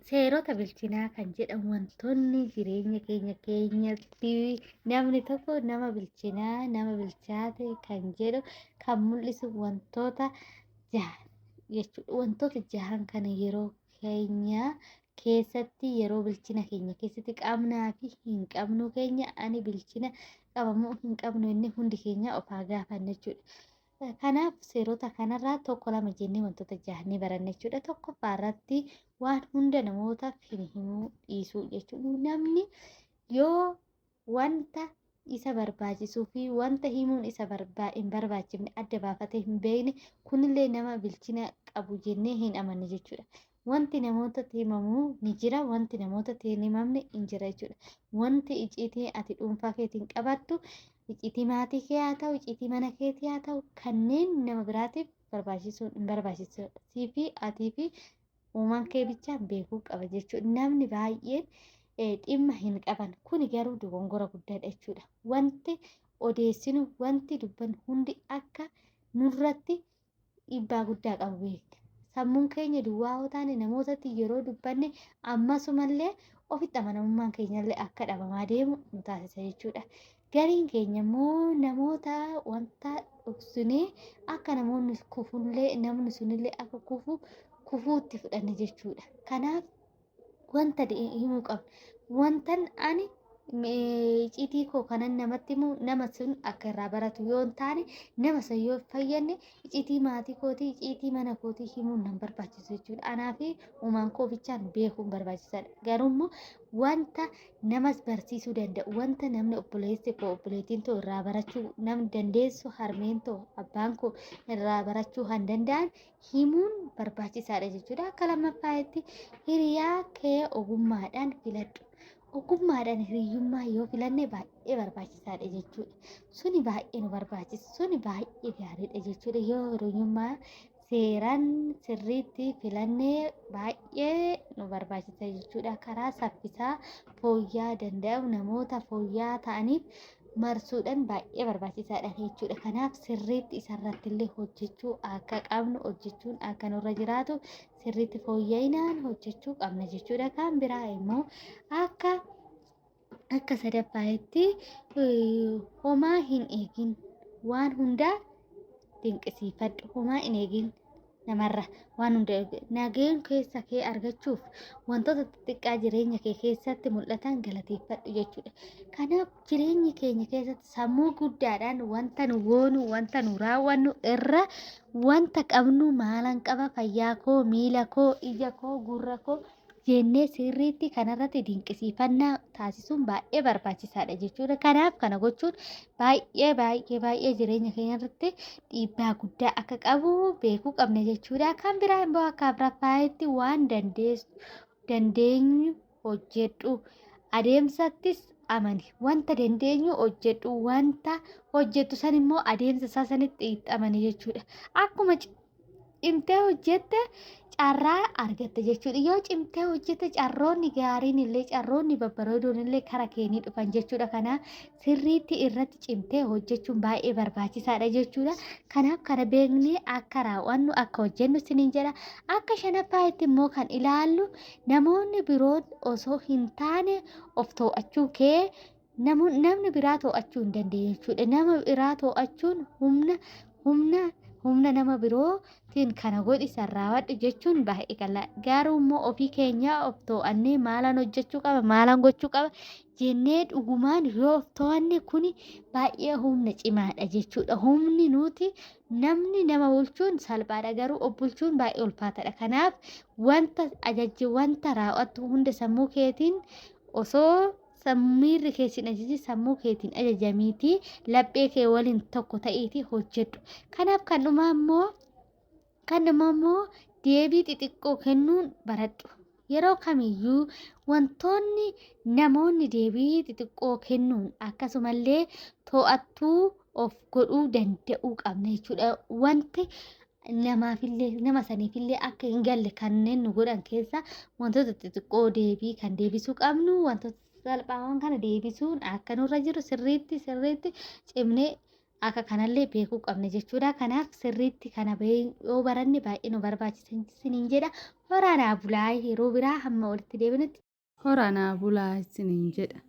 seerota bilchinaa kan jedhamu wantoonni jireenya keenyatti namni tokko nama bilchinaa nama bilchaate kan jedhu kan mul'isu wantoota jaha jechuudha. Wantoota jahan kana yeroo keenya keessatti yeroo bilchina keenya keessatti qabnaa fi hin qabnu keenya ani bilchina qabamoo hin qabnu inni hundi keenya of haa gaafannu jechuudha. Kanaaf seerota kanarraa tokko lama jennee wantoota jaha ni baranna jechuudha. Tokkoffaa irratti waan hunda namootaaf hin himuu dhiisuu jechuudha. Namni yoo wanta isa barbaachisuu fi wanta himuun isa hin barbaachifne adda baafatee hin beekne kunillee nama bilchina qabu jennee hin amanne jechuudha. Wanti namootatti himamu ni jira, wanti namootatti hin himamne hin jira jechuudha. Wanti icciitii ati dhuunfaa keetiin qabattu icciitii maatii kee haa ta'u, icciitii mana keetii haa ta'u, kanneen nama biraatiif barbaachisuun hin barbaachisnee fi atii fi uumaan kee bichaan beekuu qaba jechuudha. Namni baay'een dhimma hin qaban kuni garuu dogongora guddaadha jechuudha. Wanti odeessinu wanti dubbannu hundi akka nurratti dhiibbaa guddaa qabu beekna. Sammuun keenya duwwaa yoo taane namootatti yeroo dubbanne ammasumallee ofitti amanamummaan keenyallee akka dhabamaa deemu nu taasisa jechuudha. Gariin keenya immoo namoota wanta dhoksinee akka namoonni kufullee namni sunillee akka kufuutti fudhanne jechuudha. Kanaaf wanta himuu qabna. Wantan ani icciitii koo kanan namatti himu nama sun akka irraa baratu yoo hin taane nama san yoo fayyadne icciitii maatii kootii icciitii mana kootii himuun nan barbaachisu jechuudha. Anaa fi uumaan koo bichaan beekuun barbaachisaadha. Garuummoo wanta namas barsiisuu danda'u wanta namni obboleessi koo obboleettiin too irraa barachuu namni dandeessu harmeen too abbaan koo irraa barachuu kan danda'an himuun barbaachisaadha jechuudha. Akka lammaffaatti hiriyaa kee ogummaadhaan filadhu. Ogummaadhaan hiriyyummaa yoo filanne baay'ee barbaachisaadha jechuudha. Suni baay'ee nu barbaachisa. Suni baay'ee gaariidha jechuudha. Yoo hiriyyummaa seeraan sirriitti filannee baay'ee nu barbaachisa jechuudha. Karaa saffisaa fooyya'aa danda'u namoota fooyya'aa ta'aniif marsuudhaan baay'ee barbaachisaadha jechuudha. Kanaaf sirriitti isarratti illee hojjechuu akka qabnu hojjechuun akka nurra jiraatu sirriitti fooyya'inaan hojjechuu qabna jechuudha. Kan biraa immoo akka sadaffaatti homaa hin eegin waan hundaa dinqisiifadhu. Homaa hin eegin namarra waan hunda nageen keessa kee argachuuf wantoota xixiqqaa jireenya kee keessatti mul'atan galateeffadhu jechuudha. Kanaaf jireenya keenya keessatti sammuu guddaadhaan wanta nu goonu wanta nu raawwannu irra wanta qabnu maalan qaba fayyaa koo miila koo ija koo gurra koo jennee sirriitti kanarratti dinqisiifannaa taasisuun baay'ee barbaachisaadha jechuudha. Kanaaf kana gochuun baay'ee jireenya keenya irratti dhiibbaa guddaa akka qabu beekuu qabna jechuudha. Kan biraa immoo akka afuraffaatti waan dandeenyu hojjedhu. Adeemsattis amani. Wanta dandeenyu hojjedhu. Wanta hojjettu san immoo adeemsa isaa sanitti itti amani jechuudha. Akkuma cimtee hojjette carraa argatte jechuudha. Yoo cimtee hojjette carroonni gaariin illee carroonni babbareedoon illee kara keenii dhufan jechuudha. Kanaaf sirriitti irratti cimtee hojjechuun baay'ee barbaachisaadha jechuudha. Kanaaf kana beeknee akka raawwannu akka hojjennu siniin jedha. Akka shanaffaatti immoo kan ilaallu namoonni biroon osoo hin taane of to'achuu kee namni biraa to'achuu hin dandeenye jechuudha. Nama biraa to'achuun humna nama birootiin kana godhi sarraawwadhu jechuun baay'ee qalla. Garuu immoo ofii keenya of to'annee maalan hojjechuu qaba maalan gochuu qaba jennee dhugumaan yoo of to'anne kuni baay'ee humna cimaadha jechuudha. Humni nuti namni nama bulchuun salphaadha garuu of bulchuun baay'ee ulfaataadha. Kanaaf wanta raawwattu hunda sammuu keetiin osoo miirri keessin ajaji sammuu keetiin ajajamiitii laphee kee waliin tokko ta'iitii hojjedhu. Kanaaf kan dhumaa immoo deebii xixiqqoo kennuun baradhu. Yeroo kamiyyuu wantoonni namoonni deebii xixiqqoo kennuun akkasumallee to'attuu of godhuu danda'uu qabna jechuudha. Wanti nama saniifillee akka hin galle kanneen nu godhan keessa wantoota xixiqqoo deebii kan deebisuu qabnu wantoota salphaawwan kana deebisuun akka nurra jiru sirriitti cimnee akka kanallee beekuu qabna jechuudha. Kanaaf sirriitti kana yoo baranne baay'ee nu barbaachisa isiniin jedha. Horaa naa bulaa yeroo biraa hamma walitti deebinutti. Horaa naa bulaa isiniin jedha.